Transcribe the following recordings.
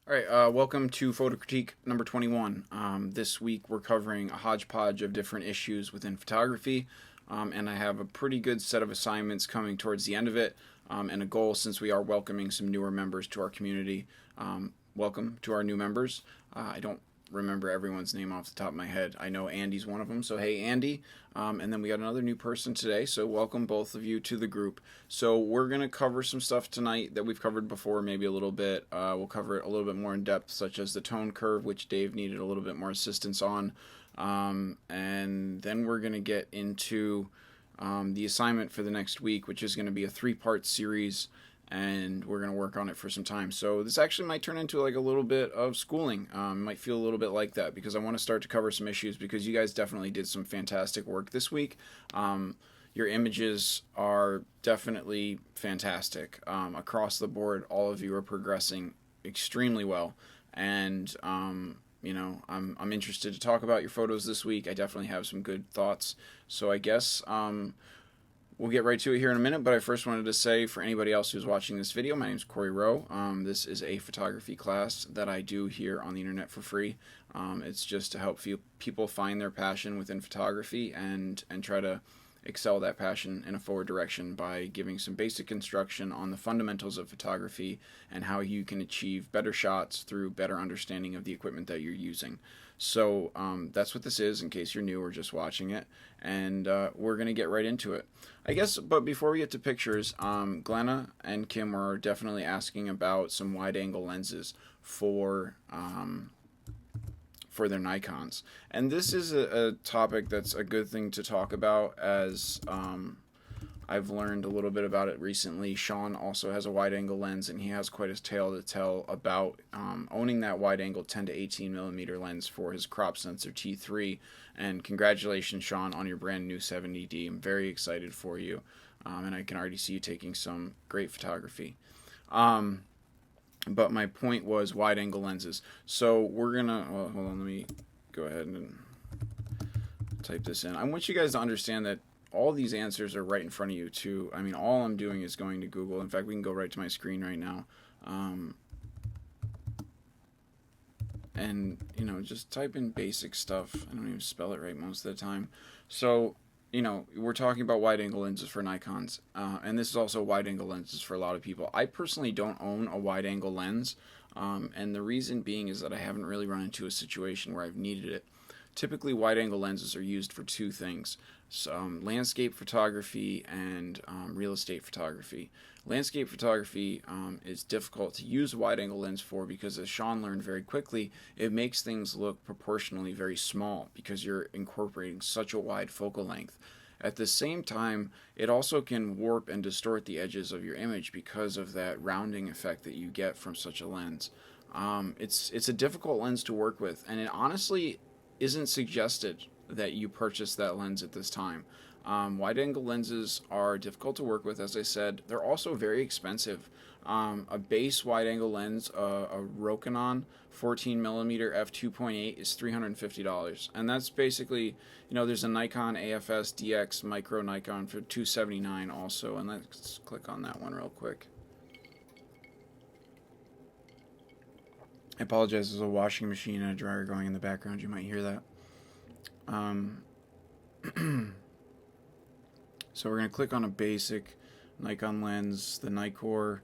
All right, welcome to Photo Critique number 21. This week we're covering a hodgepodge of different issues within photography, and I have a pretty good set of assignments coming towards the end of it, and a goal since we are welcoming some newer members to our community. Welcome to our new members. I don't remember everyone's name off the top of my head. I know Andy's one of them, so hey Andy. And then we got another new person today, so welcome both of you to the group. So we're going to cover some stuff tonight that we've covered before, maybe a little bit. We'll cover it a little bit more in depth, such as the tone curve, which Dave needed a little bit more assistance on. And then we're going to get into the assignment for the next week, which is going to be a 3-part series, and we're going to work on it for some time. So this actually might turn into like a little bit of schooling. Might feel a little bit like that because I want to start to cover some issues because you guys definitely did some fantastic work this week. Your images are definitely fantastic. Across the board, all of you are progressing extremely well. And, I'm interested to talk about your photos this week. I definitely have some good thoughts. So I guess we'll get right to it here in a minute, but I first wanted to say for anybody else who's watching this video, my name is Korey Rowe. This is a photography class that I do here on the internet for free. It's just to help people find their passion within photography and try to excel that passion in a forward direction by giving some basic instruction on the fundamentals of photography and how you can achieve better shots through better understanding of the equipment that you're using. So that's what this is in case you're new or just watching it, and we're going to get right into it. I guess, but before we get to pictures, Glenna and Kim were definitely asking about some wide-angle lenses for their Nikons. And this is a topic that's a good thing to talk about as I've learned a little bit about it recently. Sean also has a wide-angle lens, and he has quite a tale to tell about owning that wide-angle 10 to 18 millimeter lens for his crop sensor T3. And congratulations, Sean, on your brand new 70D. I'm very excited for you, and I can already see you taking some great photography. But my point was wide-angle lenses. So we're gonna, well, hold on, let me go ahead and type this in. I want you guys to understand that all these answers are right in front of you too. I mean, all I'm doing is going to Google. In fact, we can go right to my screen right now. And, just type in basic stuff. I don't even spell it right most of the time. So, we're talking about wide-angle lenses for Nikons. And this is also wide-angle lenses for a lot of people. I personally don't own a wide-angle lens. And the reason being is that I haven't really run into a situation where I've needed it. Typically, wide-angle lenses are used for two things: landscape photography and real estate photography. Landscape photography is difficult to use a wide-angle lens for because, as Sean learned very quickly, it makes things look proportionally very small because you're incorporating such a wide focal length. At the same time, it also can warp and distort the edges of your image because of that rounding effect that you get from such a lens. It's a difficult lens to work with, and it honestly isn't suggested that you purchase that lens at this time. Wide-angle lenses are difficult to work with, as I said. They're also very expensive. A base wide-angle lens, a Rokinon 14mm f2.8 is $350, and that's basically, there's a Nikon AFS DX Micro Nikon for $279 also, and let's click on that one real quick. I apologize, there's a washing machine and a dryer going in the background. You might hear that. So we're going to click on a basic Nikon lens, the Nikkor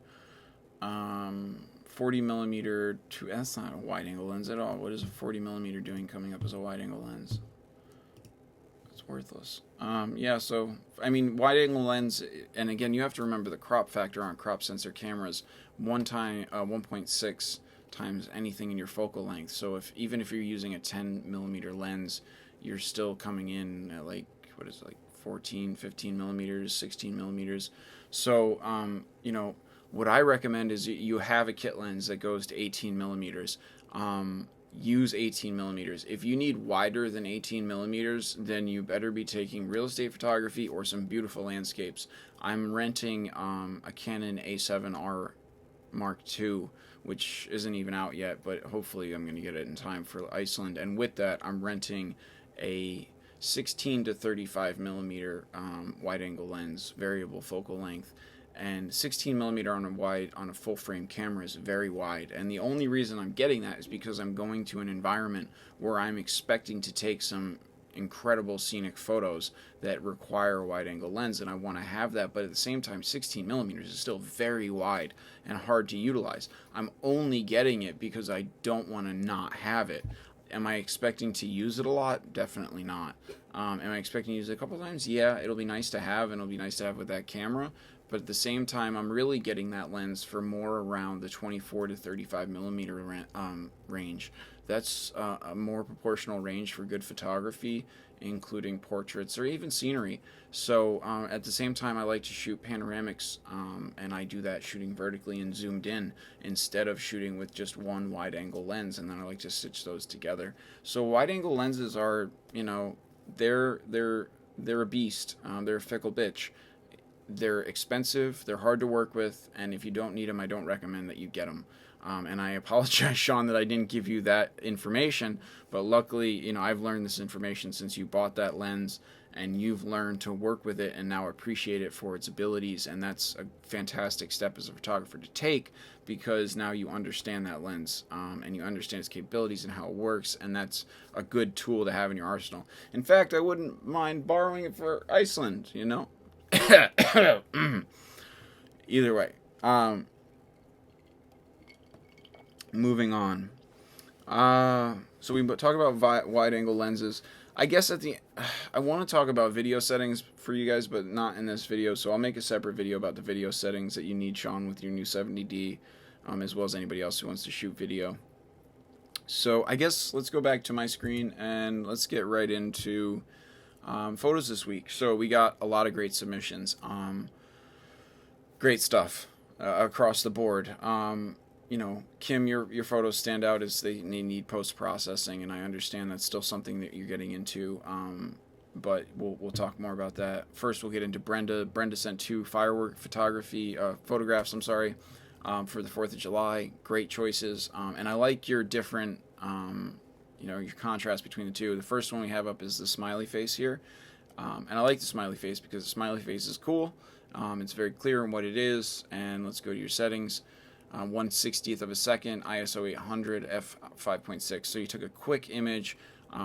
40mm. That's not a wide-angle lens at all. What is a 40mm doing coming up as a wide-angle lens? It's worthless. So, wide-angle lens, and again, you have to remember the crop factor on crop sensor cameras, 1.6 times anything in your focal length. So even if you're using a 10mm lens, you're still coming in at 14, 15 millimeters, 16 millimeters. So, what I recommend is you have a kit lens that goes to 18 millimeters. Use 18 millimeters. If you need wider than 18 millimeters, then you better be taking real estate photography or some beautiful landscapes. I'm renting a Canon A7R Mark II, which isn't even out yet, but hopefully I'm going to get it in time for Iceland. And with that, I'm renting a 16 to 35 millimeter wide-angle lens, variable focal length, And 16 millimeter on a full frame camera is very wide. And the only reason I'm getting that is because I'm going to an environment where I'm expecting to take some incredible scenic photos that require a wide angle lens, and I want to have that. But at the same time, 16 millimeters is still very wide and hard to utilize. I'm only getting it because I don't want to not have it. Am I expecting to use it a lot? Definitely not. Am I expecting to use it a couple times? Yeah, it'll be nice to have, and it'll be nice to have with that camera. But at the same time, I'm really getting that lens for more around the 24 to 35 millimeter range. That's a more proportional range for good photography, including portraits or even scenery. So at the same time, I like to shoot panoramics, and I do that shooting vertically and zoomed in instead of shooting with just one wide angle lens, and then I like to stitch those together. So wide angle lenses are, they're a beast. They're a fickle bitch. They're expensive, they're hard to work with, and if you don't need them, I don't recommend that you get them. And I apologize, Sean, that I didn't give you that information, but luckily, I've learned this information since you bought that lens, and you've learned to work with it and now appreciate it for its abilities, and that's a fantastic step as a photographer to take, because now you understand that lens, and you understand its capabilities and how it works, and that's a good tool to have in your arsenal. In fact, I wouldn't mind borrowing it for Iceland, Either way, moving on. So we talk about wide angle lenses. I guess I want to talk about video settings for you guys, but not in this video. So I'll make a separate video about the video settings that you need, Sean, with your new 70D, as well as anybody else who wants to shoot video. So I guess let's go back to my screen and let's get right into photos this week. So we got a lot of great submissions. Great stuff across the board. Kim, your photos stand out as they need post-processing, and I understand that's still something that you're getting into, but we'll talk more about that. First, we'll get into Brenda. Brenda sent 2 firework photographs, for the 4th of July. Great choices, and I like your different, your contrast between the two. The first one we have up is the smiley face here, and I like the smiley face because the smiley face is cool. It's very clear in what it is, and let's go to your settings. 1/60th of a second, ISO 800, f5.6. So you took a quick image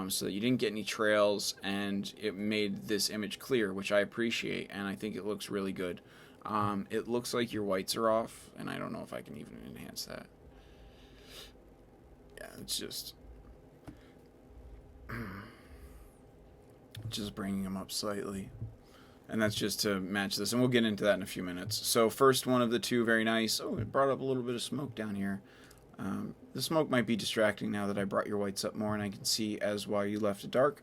so that you didn't get any trails, and it made this image clear, which I appreciate, and I think it looks really good. It looks like your whites are off, and I don't know if I can even enhance that. Yeah, it's just bringing them up slightly. And that's just to match this, and we'll get into that in a few minutes. So first one of the 2, very nice. Oh, it brought up a little bit of smoke down here. The smoke might be distracting now that I brought your whites up more, and I can see as why you left it dark.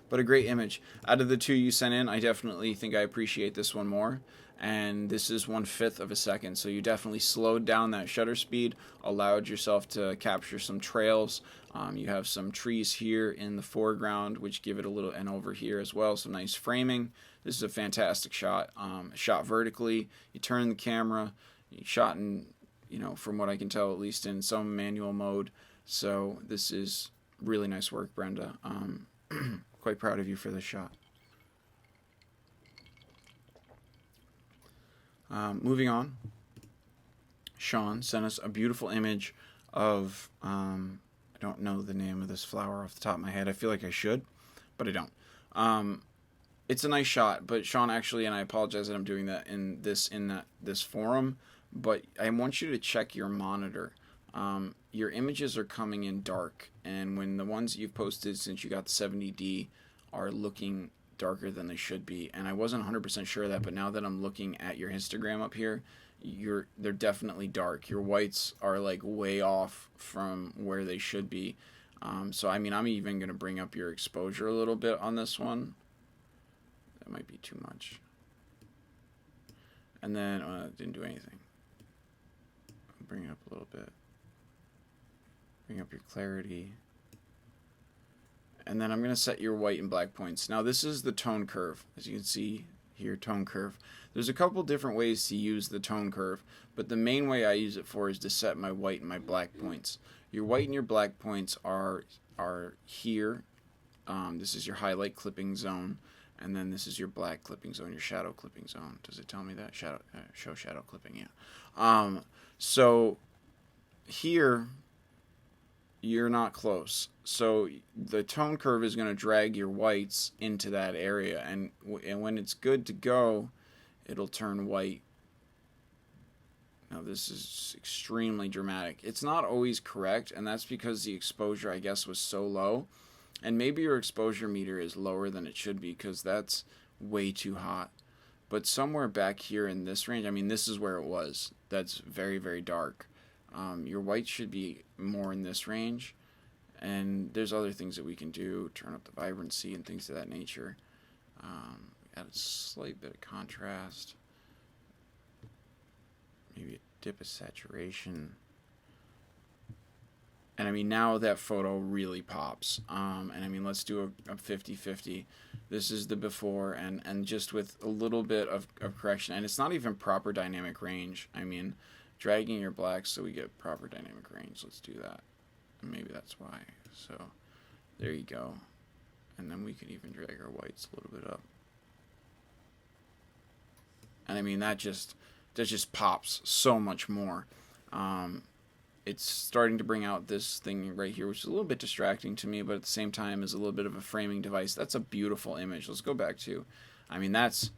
But a great image. Out of the 2 you sent in, I definitely think I appreciate this one more. And this is 1/5 of a second, so you definitely slowed down that shutter speed, allowed yourself to capture some trails. You have some trees here in the foreground, which give it a little, and over here as well, some nice framing. This is a fantastic shot. Shot vertically. You turn the camera. You shot in, from what I can tell, at least in some manual mode. So this is really nice work, Brenda. Quite proud of you for this shot. Moving on, Sean sent us a beautiful image of, I don't know the name of this flower off the top of my head. I feel like I should, but I don't. It's a nice shot, but Sean, actually, and I apologize that I'm doing that in this forum, but I want you to check your monitor. Your images are coming in dark, and when the ones you've posted since you got the 70D are looking darker than they should be, and I wasn't 100% sure of that, but now that I'm looking at your histogram up here, they're definitely dark. Your whites are like way off from where they should be. So I mean, I'm even going to bring up your exposure a little bit on this one. That might be too much. And then didn't do anything. Bring it up a little bit. Bring up your clarity. And then I'm going to set your white and black points. Now this is the tone curve. As you can see here, tone curve. There's a couple different ways to use the tone curve, but the main way I use it for is to set my white and my black points. Your white and your black points are here. This is your highlight clipping zone. And then this is your black clipping zone, your shadow clipping zone. Does it tell me that? Show shadow clipping, yeah. So here, you're not close. So the tone curve is going to drag your whites into that area. And when it's good to go, it'll turn white. Now this is extremely dramatic. It's not always correct, and that's because the exposure, I guess, was so low. And maybe your exposure meter is lower than it should be, because that's way too hot. But somewhere back here in this range, I mean, this is where it was. That's very, very dark. Your white should be more in this range. And there's other things that we can do. Turn up the vibrancy and things of that nature. Add a slight bit of contrast. Maybe a dip of saturation. And I mean, now that photo really pops. And I mean, let's do a 50-50. This is the before, and just with a little bit of correction. And it's not even proper dynamic range. I mean, dragging your blacks so we get proper dynamic range. Let's do that. And maybe that's why. So there you go. And then we can even drag our whites a little bit up. And I mean, that just pops so much more. It's starting to bring out this thing right here, which is a little bit distracting to me, but at the same time is a little bit of a framing device. That's a beautiful image. Let's go back to, I mean, that's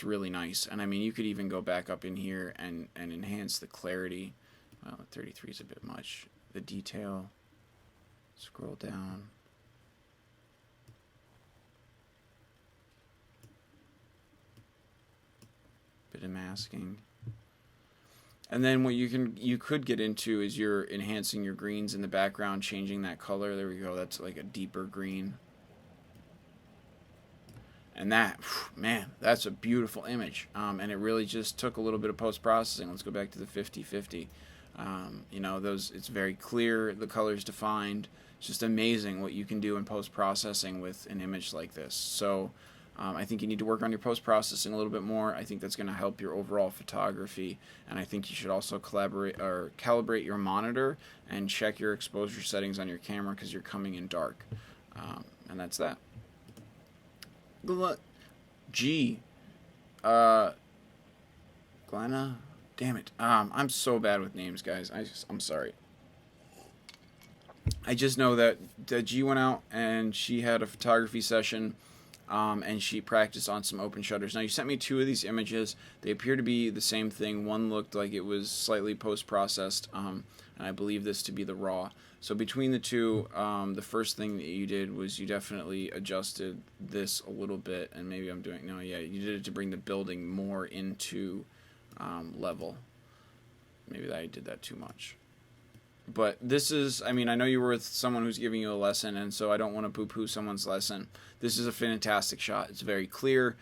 really nice. And I mean, you could even go back up in here and enhance the clarity. Well, 33 is a bit much. The detail, scroll down. Bit of masking. And then what you could get into is you're enhancing your greens in the background, changing that color. There we go. That's like a deeper green. And that, man, that's a beautiful image. And it really just took a little bit of post-processing. Let's go back to the 50-50. You know, it's very clear. The color's defined. It's just amazing what you can do in post-processing with an image like this. So I think you need to work on your post-processing a little bit more. I think that's going to help your overall photography. And I think you should also calibrate your monitor and check your exposure settings on your camera, because you're coming in dark. And that's that. G. Glenna? Damn it. I'm so bad with names, guys. I'm sorry. I just know that G went out and she had a photography session. And she practiced on some open shutters. Now, you sent me 2 of these images. They appear to be the same thing. One looked like it was slightly post-processed, and I believe this to be the raw. So between the 2, the first thing that you did was you definitely adjusted this a little bit, and maybe I'm doing, no, yeah, you did it to bring the building more into level. Maybe I did that too much. But this is, I mean, I know you were with someone who's giving you a lesson, and so I don't want to poo-poo someone's lesson. This is a fantastic shot. It's very clear.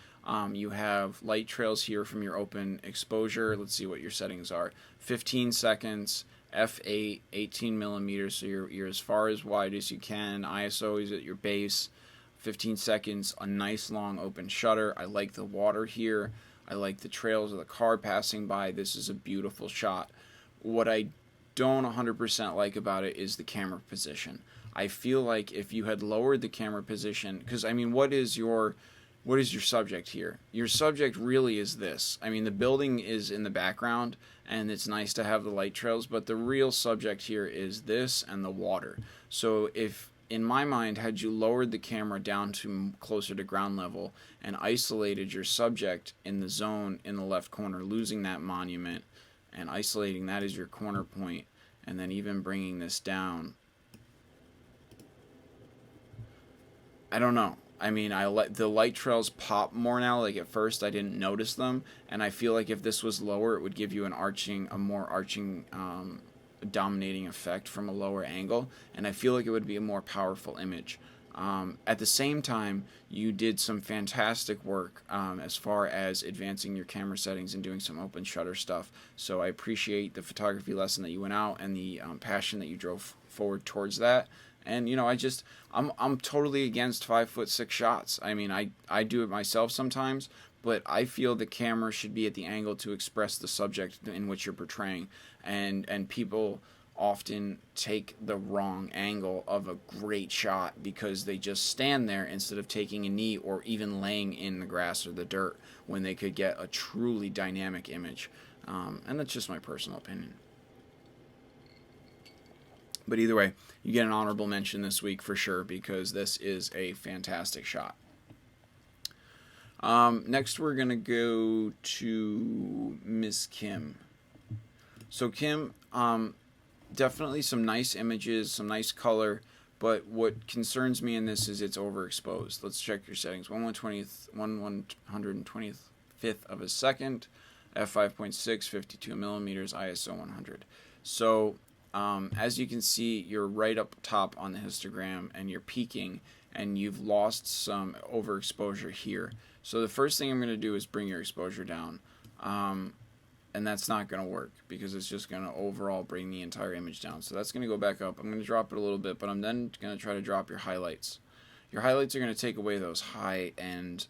You have light trails here from your open exposure. Let's see what your settings are. 15 seconds, f8, 18 millimeters, so you're as far as wide as you can. ISO is at your base. 15 seconds, a nice long open shutter. I like the water here. I like the trails of the car passing by. This is a beautiful shot. What I don't 100% like about it is the camera position. I feel like if you had lowered the camera position, because I mean, what is your subject here? Your subject really is this. I mean, the building is in the background, and it's nice to have the light trails, but the real subject here is this and the water. So if, in my mind, had you lowered the camera down to closer to ground level and isolated your subject in the zone in the left corner, losing that monument, and isolating that as your corner point, and then even bringing this down, I don't know. I mean, I let the light trails pop more now. Like at first I didn't notice them, and I feel like if this was lower, it would give you a more arching dominating effect from a lower angle, and I feel like it would be a more powerful image. At the same time, you did some fantastic work as far as advancing your camera settings and doing some open shutter stuff. So I appreciate the photography lesson that you went out and the passion that you drove forward towards that. And you know, I'm totally against 5'6" shots. I mean, I do it myself sometimes, but I feel the camera should be at the angle to express the subject in which you're portraying. And people often take the wrong angle of a great shot because they just stand there instead of taking a knee or even laying in the grass or the dirt when they could get a truly dynamic image. And that's just my personal opinion. But either way, you get an honorable mention this week for sure because this is a fantastic shot. Next, we're going to go to Miss Kim. So Kim, definitely some nice images, some nice color, but what concerns me in this is it's overexposed. Let's check your settings. 1/125th of a second, f5.6, 52 millimeters, ISO 100. So as you can see, you're right up top on the histogram and you're peaking and you've lost some overexposure here. So the first thing I'm going to do is bring your exposure down. And that's not going to work because it's just going to overall bring the entire image down. So that's going to go back up. I'm going to drop it a little bit, but I'm then going to try to drop your highlights. Your highlights are going to take away those high-end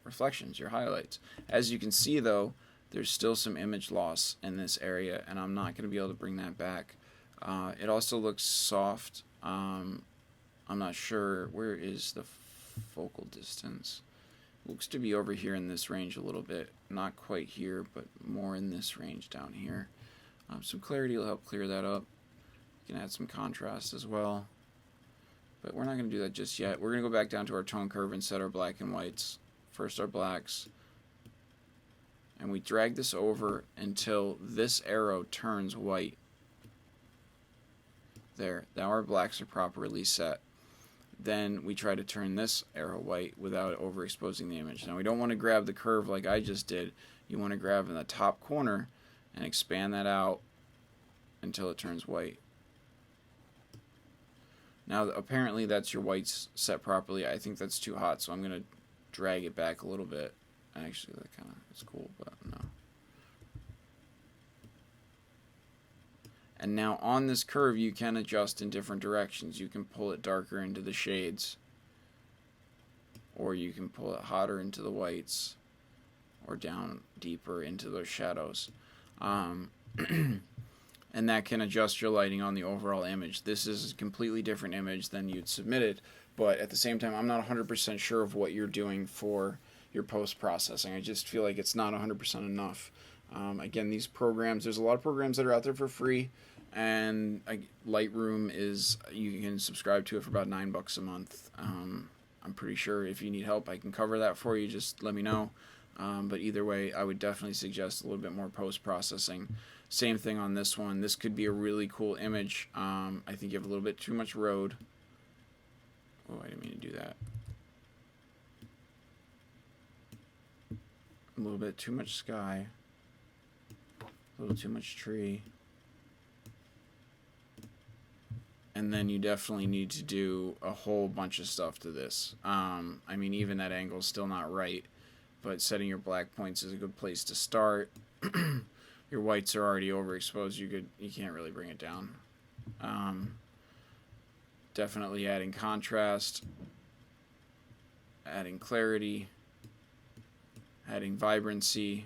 reflections, your highlights. As you can see, though, there's still some image loss in this area, and I'm not going to be able to bring that back. It also looks soft. I'm not sure. Where is the focal distance? Looks to be over here in this range a little bit. Not quite here, but more in this range down here. Some clarity will help clear that up. You can add some contrast as well. But we're not going to do that just yet. We're going to go back down to our tone curve and set our black and whites. First our blacks. And we drag this over until this arrow turns white. There. Now our blacks are properly set. Then we try to turn this arrow white without overexposing the image. Now we don't want to grab the curve like I just did. You want to grab in the top corner and expand that out until it turns white. Now apparently that's your whites set properly. I think that's too hot, so I'm going to drag it back a little bit. Actually, that kind of is cool, but no. And now on this curve you can adjust in different directions. You can pull it darker into the shades, or you can pull it hotter into the whites, or down deeper into those shadows. And that can adjust your lighting on the overall image. This is a completely different image than you'd submitted, but at the same time I'm not 100% sure of what you're doing for your post-processing. I just feel like it's not 100% enough. Again, these programs, there's a lot of programs that are out there for free, and Lightroom is, you can subscribe to it for about $9 a month. I'm pretty sure if you need help I can cover that for you, just let me know. But either way, I would definitely suggest a little bit more post-processing. Same thing on this one. This could be a really cool image. I think you have a little bit too much road. Oh, I didn't mean to do that. A little bit too much sky. A little too much tree. And then you definitely need to do a whole bunch of stuff to this. I mean, even that angle is still not right, but setting your black points is a good place to start. Your whites are already overexposed. You can't really bring it down. Definitely adding contrast, adding clarity, adding vibrancy.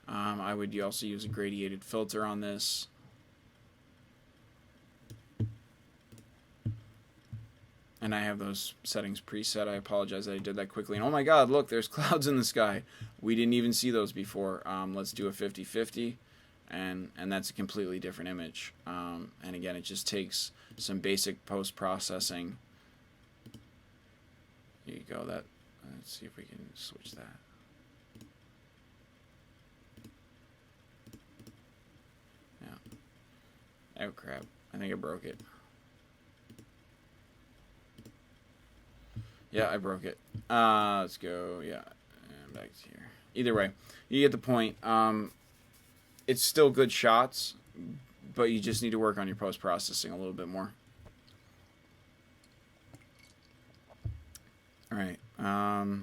I would also use a gradiated filter on this. And I have those settings preset. I apologize that I did that quickly. And oh my god, look, there's clouds in the sky. We didn't even see those before. Let's do a 50-50. And that's a completely different image. And again, it just takes some basic post-processing. Here you go. Let's see if we can switch that. Yeah. Oh crap. I think I broke it. Yeah, I broke it. Let's go. Yeah, and back to here. Either way, you get the point. It's still good shots, but you just need to work on your post-processing a little bit more. All right. What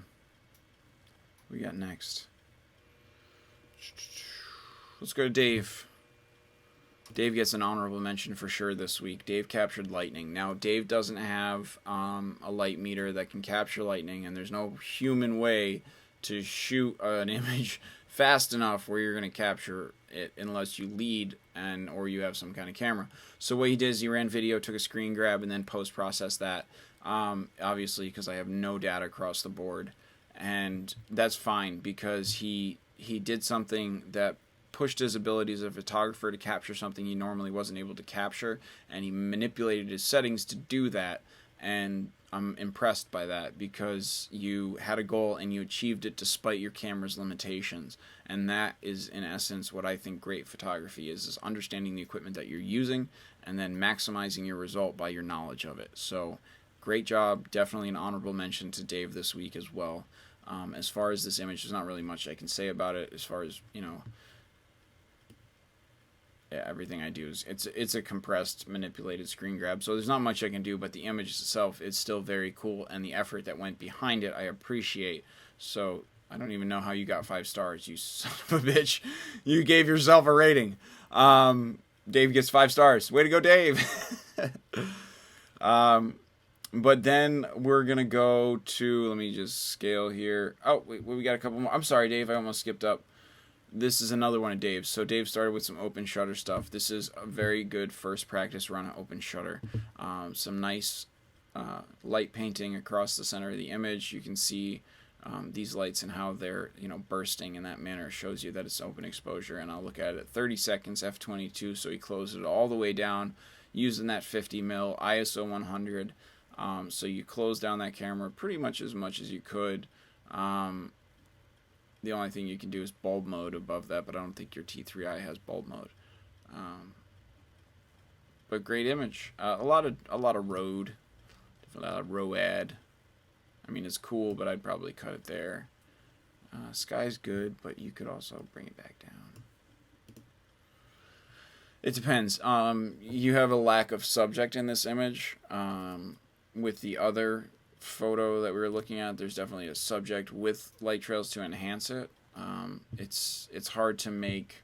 we got next? Let's go to Dave. Dave gets an honorable mention for sure this week. Dave captured lightning. Now, Dave doesn't have a light meter that can capture lightning, and there's no human way to shoot an image fast enough where you're going to capture it unless you lead or you have some kind of camera. So what he did is he ran video, took a screen grab, and then post-processed that. Obviously, because I have no data across the board, and that's fine because he did something that pushed his abilities as a photographer to capture something he normally wasn't able to capture, and he manipulated his settings to do that. And I'm impressed by that because you had a goal and you achieved it despite your camera's limitations. And that is, in essence, what I think great photography is understanding the equipment that you're using and then maximizing your result by your knowledge of it. So, great job. Definitely an honorable mention to Dave this week as well. As far as this image, there's not really much I can say about it as far as, yeah, everything I do is it's a compressed, manipulated screen grab, so there's not much I can do, but the image itself is still very cool, and the effort that went behind it I appreciate. So I don't even know how you got 5 stars, you son of a bitch. You gave yourself a rating. Dave gets 5 stars. Way to go, Dave. But then we're gonna go to, let me just scale here. Oh, wait, we got a couple more. I'm sorry, Dave, I almost skipped up. This is another one of Dave's. So Dave started with some open shutter stuff. This is a very good first practice run on open shutter. Some nice light painting across the center of the image. You can see these lights and how they're bursting in that manner. It shows you that it's open exposure. And I'll look at it at 30 seconds f22. So he closed it all the way down using that 50 mil ISO 100. So you close down that camera pretty much as you could. The only thing you can do is bulb mode above that, but I don't think your T3i has bulb mode. But great image. A lot of road, a lot of ROAD. I mean, it's cool, but I'd probably cut it there. Sky's good, but you could also bring it back down. It depends. You have a lack of subject in this image. With the other photo that we were looking at, there's definitely a subject with light trails to enhance it. It's hard to make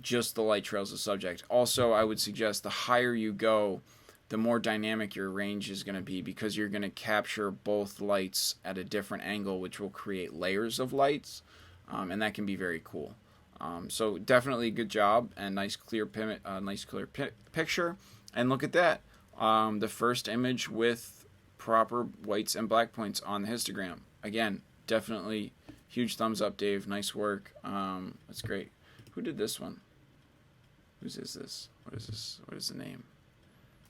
just the light trails a subject. Also, I would suggest the higher you go, the more dynamic your range is going to be because you're going to capture both lights at a different angle, which will create layers of lights, and that can be very cool. So definitely good job and nice clear picture. And look at that, the first image with proper whites and black points on the histogram. Again, definitely huge thumbs up, Dave. Nice work. That's great. Who did this one? Whose is this? What is this? What is the name?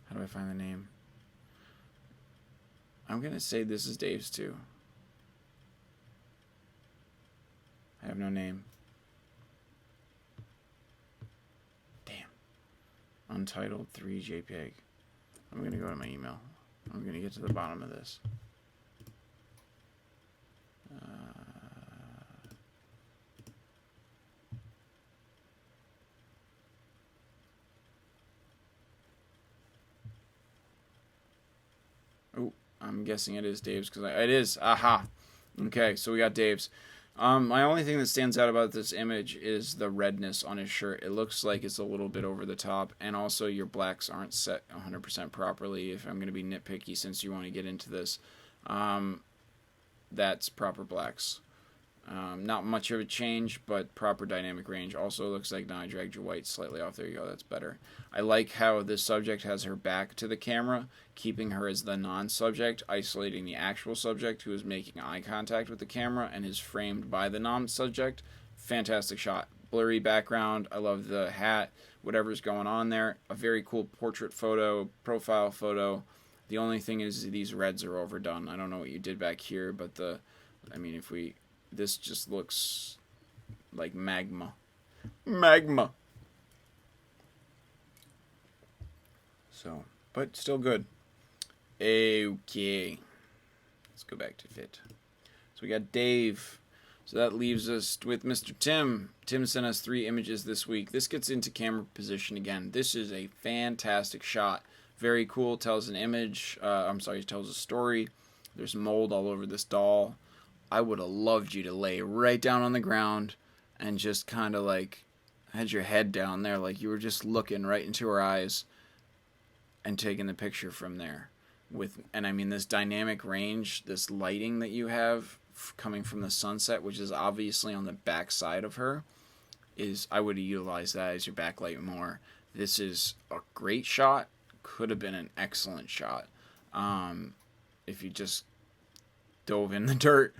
How do I find the name? I'm going to say this is Dave's too. I have no name. Damn. Untitled 3 JPEG. I'm going to go to my email. I'm going to get to the bottom of this. Oh, I'm guessing it is Dave's because it is. Aha. Okay, so we got Dave's. My only thing that stands out about this image is the redness on his shirt. It looks like it's a little bit over the top, and also your blacks aren't set 100% properly. If I'm going to be nitpicky, since you want to get into this, that's proper blacks. Not much of a change, but proper dynamic range. Also looks like now I dragged your white slightly off. There you go, that's better. I like how this subject has her back to the camera, keeping her as the non-subject, isolating the actual subject who is making eye contact with the camera and is framed by the non-subject. Fantastic shot. Blurry background. I love the hat, whatever's going on there. A very cool portrait photo, profile photo. The only thing is these reds are overdone. I don't know what you did back here, but this just looks like magma. Magma. So, but still good. Okay. Let's go back to fit. So we got Dave. So that leaves us with Mr. Tim. Tim sent us 3 images this week. This gets into camera position again. This is a fantastic shot. Very cool. Tells an image. Tells a story. There's mold all over this doll. I would have loved you to lay right down on the ground and just kind of like had your head down there like you were just looking right into her eyes and taking the picture from there. And I mean this dynamic range, this lighting that you have coming from the sunset, which is obviously on the back side of her. is I would have utilized that as your backlight more. This is a great shot. Could have been an excellent shot. If you just dove in the dirt.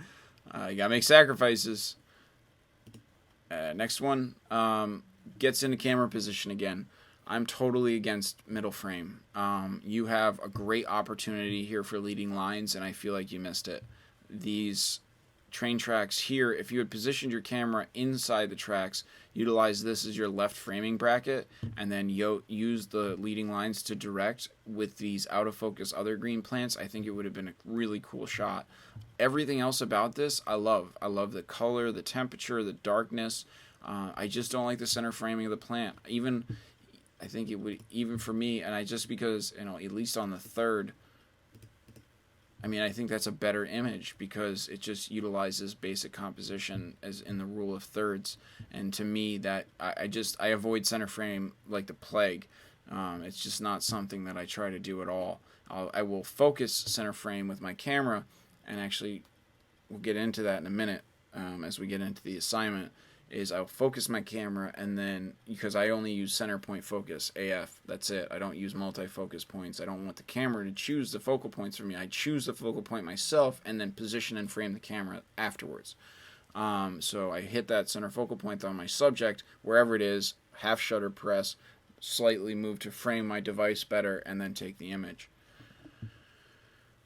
You gotta make sacrifices. Next one, gets into camera position again. I'm totally against middle frame. You have a great opportunity here for leading lines, and I feel like you missed it. These train tracks here, if you had positioned your camera inside the tracks, utilize this as your left framing bracket, and then use the leading lines to direct with these out of focus other green plants, I think it would have been a really cool shot. Everything else about this, I love. I love the color, the temperature, the darkness. I just don't like the center framing of the plant. I think it would, even for me, and because, at least on the third, I think that's a better image because it just utilizes basic composition as in the rule of thirds. And to me, that I avoid center frame like the plague. It's just not something that I try to do at all. I will focus center frame with my camera, and actually we'll get into that in a minute as we get into the assignment. Is I'll focus my camera, and then, because I only use center point focus, AF, that's it. I don't use multi-focus points. I don't want the camera to choose the focal points for me. I choose the focal point myself and then position and frame the camera afterwards. So I hit that center focal point on my subject, wherever it is, half shutter press, slightly move to frame my device better, and then take the image.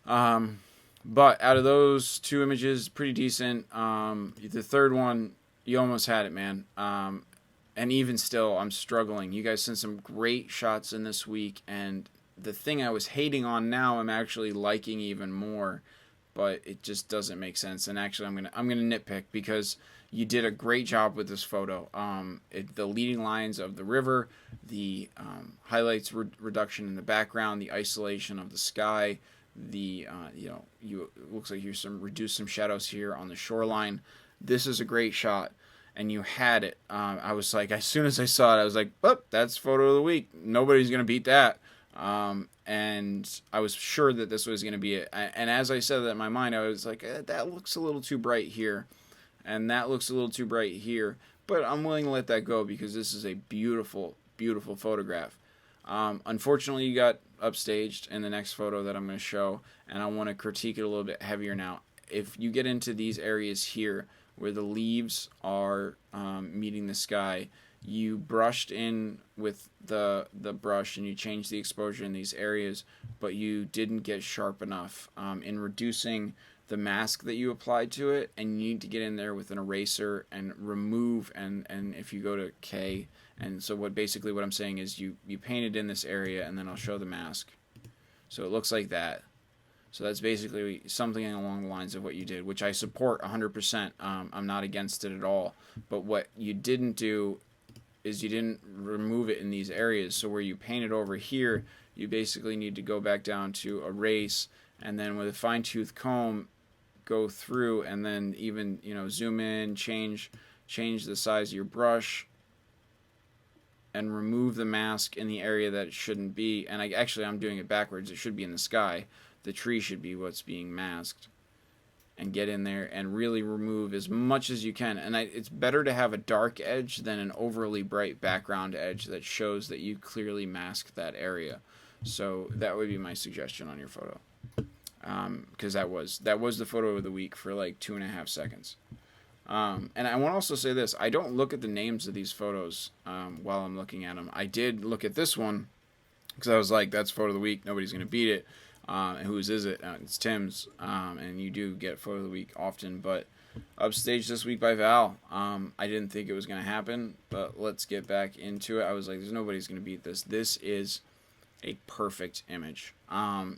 But out of those two images, pretty decent. The third one, you almost had it, man. And even still, I'm struggling. You guys sent some great shots in this week, and the thing I was hating on now, I'm actually liking even more, but it just doesn't make sense. And actually, I'm gonna nitpick because you did a great job with this photo. The leading lines of the river, the highlights reduction in the background, the isolation of the sky, it looks like you reduced some shadows here on the shoreline. This is a great shot, and you had it. I was like, as soon as I saw it, I was like, oh, that's photo of the week. Nobody's going to beat that. And I was sure that this was going to be it. And as I said that in my mind, I was like, that looks a little too bright here, and that looks a little too bright here. But I'm willing to let that go because this is a beautiful, beautiful photograph. Unfortunately, you got upstaged in the next photo that I'm going to show, and I want to critique it a little bit heavier now. If you get into these areas here where the leaves are meeting the sky, you brushed in with the brush and you changed the exposure in these areas, but you didn't get sharp enough in reducing the mask that you applied to it, and you need to get in there with an eraser and remove, and if you go to K, and so what I'm saying is you painted in this area, and then I'll show the mask. So it looks like that. So that's basically something along the lines of what you did, which I support 100%. I'm not against it at all. But what you didn't do is you didn't remove it in these areas. So where you painted over here, you basically need to go back down to erase, and then with a fine-tooth comb, go through, and then even zoom in, change the size of your brush, and remove the mask in the area that it shouldn't be. And I'm doing it backwards. It should be in the sky. The tree should be what's being masked. And get in there and really remove as much as you can. And it's better to have a dark edge than an overly bright background edge that shows that you clearly masked that area. So that would be my suggestion on your photo. Because that was the photo of the week for like 2.5 seconds. And I want to also say this. I don't look at the names of these photos while I'm looking at them. I did look at this one because I was like, that's photo of the week. Nobody's going to beat it. Whose is it? It's Tim's. And you do get photo of the week often. But upstaged this week by Val. I didn't think it was going to happen. But let's get back into it. I was like, there's nobody's going to beat this. This is a perfect image.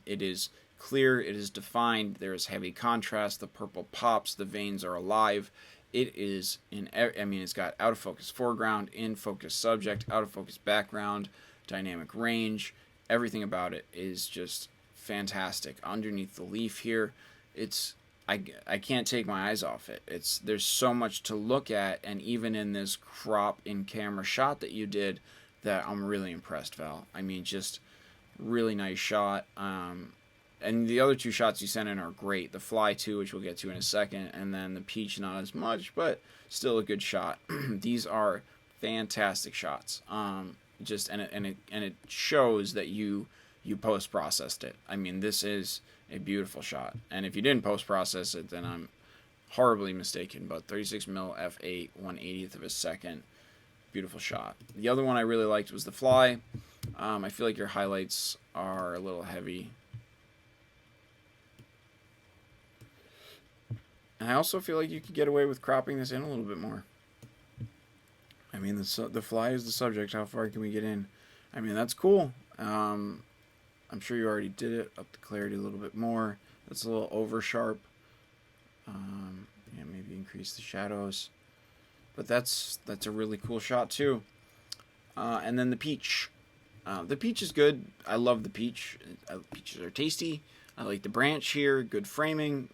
It is clear. It is defined. There is heavy contrast. The purple pops. The veins are alive. It is it's got out of focus foreground, in focus subject, out of focus background, dynamic range. Everything about it is just fantastic. Underneath the leaf here, I can't take my eyes off it. There's so much to look at, and even in this crop in camera shot that you did, that I'm really impressed, Val. Just really nice shot. And the other two shots you sent in are great. The fly too, which we'll get to in a second, and then the peach not as much, but still a good shot. These are fantastic shots. Just and it shows that you post processed it. I mean, this is a beautiful shot, and if you didn't post process it, then I'm horribly mistaken. But 36mm f8, 1/80th of a second, beautiful shot. The other one I really liked was the fly. I feel like your highlights are a little heavy. And I also feel like you could get away with cropping this in a little bit more. I mean, the fly is the subject. How far can we get in? I mean, that's cool. I'm sure you already did it. Up the clarity a little bit more. That's a little over sharp. Yeah, maybe increase the shadows. But that's a really cool shot too. And then the peach. The peach is good. I love the peach. Peaches are tasty. I like the branch here. Good framing.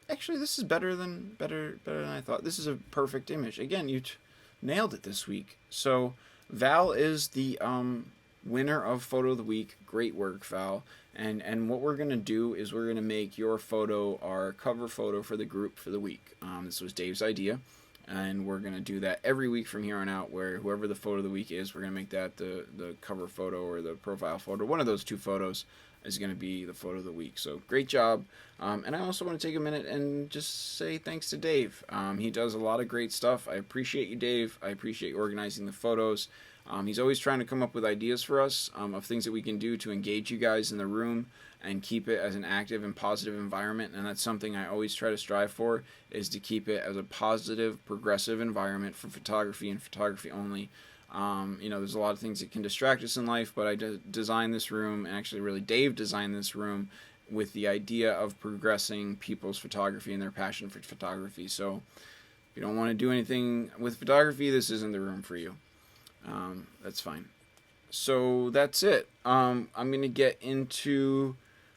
Actually, this is better than I thought. This is a perfect image. Again, you nailed it this week. So Val is the winner of Photo of the Week. Great work, Val. And what we're going to do is we're going to make your photo our cover photo for the group for the week. This was Dave's idea. And we're going to do that every week from here on out, where whoever the photo of the week is, we're going to make that the cover photo or the profile photo. One of those two photos is going to be the photo of the week. So great job. And I also want to take a minute and just say thanks to Dave. He does a lot of great stuff. I appreciate you, Dave. I appreciate you organizing the photos. He's always trying to come up with ideas for us of things that we can do to engage you guys in the room and keep it as an active and positive environment. And that's something I always try to strive for, is to keep it as a positive, progressive environment for photography and photography only. There's a lot of things that can distract us in life, but I designed this room, and actually really Dave designed this room with the idea of progressing people's photography and their passion for photography. So if you don't want to do anything with photography, this isn't the room for you. That's fine. So that's it. I'm going to get into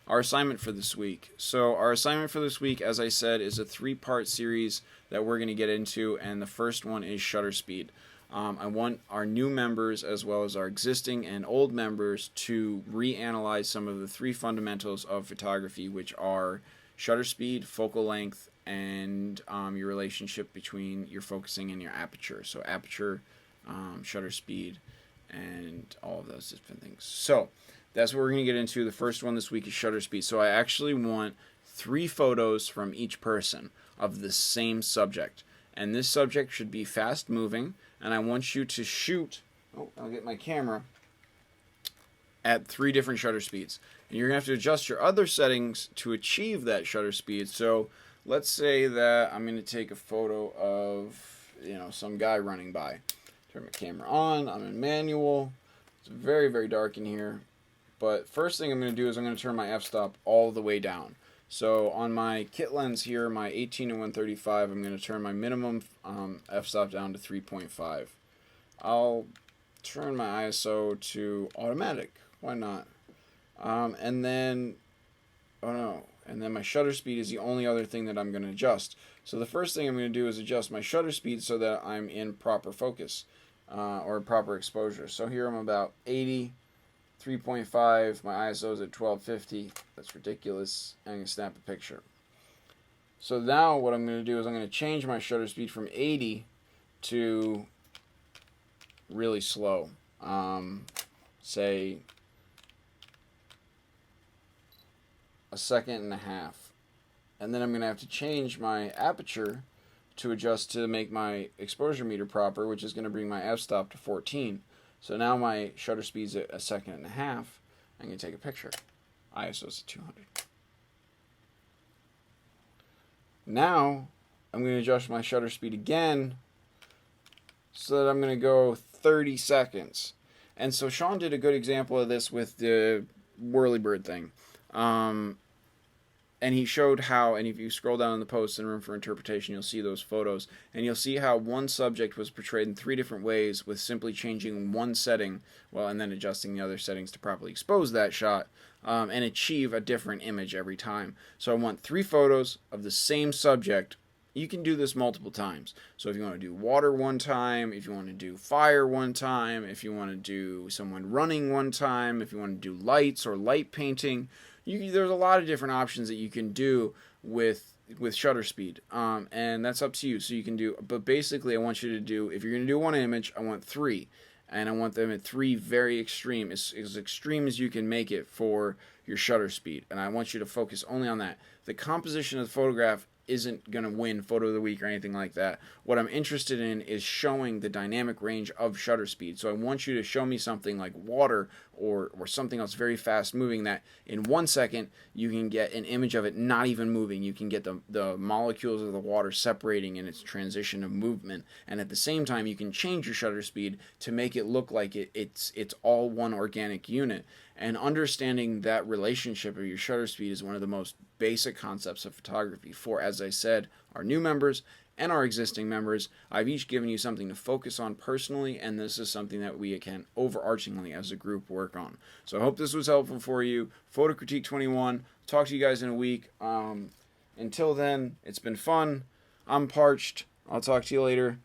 our assignment for this week. So our assignment for this week, as I said, is a 3-part series that we're going to get into, and the first one is shutter speed. I want our new members, as well as our existing and old members, to reanalyze some of the 3 fundamentals of photography, which are shutter speed, focal length, and your relationship between your focusing and your aperture. So aperture, shutter speed, and all of those different things. So that's what we're going to get into. The first one this week is shutter speed. So I actually want 3 photos from each person of the same subject. And this subject should be fast moving. And I want you to shoot, I'll get my camera, at 3 different shutter speeds. And you're going to have to adjust your other settings to achieve that shutter speed. So let's say that I'm going to take a photo of, some guy running by. Turn my camera on. I'm in manual. It's very, very dark in here. But first thing I'm going to do is I'm going to turn my f-stop all the way down. So on my kit lens here, my 18 to 135, I'm going to turn my minimum f-stop down to 3.5. I'll turn my ISO to automatic. Why not? And then my shutter speed is the only other thing that I'm going to adjust. So the first thing I'm going to do is adjust my shutter speed so that I'm in proper focus or proper exposure. So here I'm about 80. 3.5, my ISO is at 1250. That's ridiculous. I'm going to snap a picture. So now what I'm going to do is I'm going to change my shutter speed from 80 to really slow. Say 1.5 seconds. And then I'm going to have to change my aperture to adjust to make my exposure meter proper, which is going to bring my f-stop to 14. So now my shutter speed's at 1.5 seconds. I'm going to take a picture. ISO's at 200. Now I'm going to adjust my shutter speed again so that I'm going to go 30 seconds. And so Sean did a good example of this with the whirlybird thing. And he showed how, and if you scroll down in the post in Room for Interpretation, you'll see those photos. And you'll see how one subject was portrayed in 3 different ways with simply changing one setting, and then adjusting the other settings to properly expose that shot, and achieve a different image every time. So I want 3 photos of the same subject. You can do this multiple times. So if you want to do water one time, if you want to do fire one time, if you want to do someone running one time, if you want to do lights or light painting, there's a lot of different options that you can do with with shutter speed, and that's up to you. So you can do, but basically I want you to do, if you're going to do one image, I want three, and I want them at three very extreme, as extreme as you can make it for your shutter speed, and I want you to focus only on that. The composition of the photograph isn't going to win photo of the week or anything like that. What I'm interested in is showing the dynamic range of shutter speed. So I want you to show me something like water or something else very fast moving, that in 1 second you can get an image of it not even moving. You can get the molecules of the water separating in its transition of movement, and at the same time you can change your shutter speed to make it look like it's all one organic unit. And understanding that relationship of your shutter speed is one of the most basic concepts of photography for, as I said, our new members and our existing members. I've each given you something to focus on personally, and this is something that we can overarchingly as a group work on. So I hope this was helpful for you. Photo Critique 21. Talk to you guys in a week. Until then, it's been fun. I'm parched. I'll talk to you later.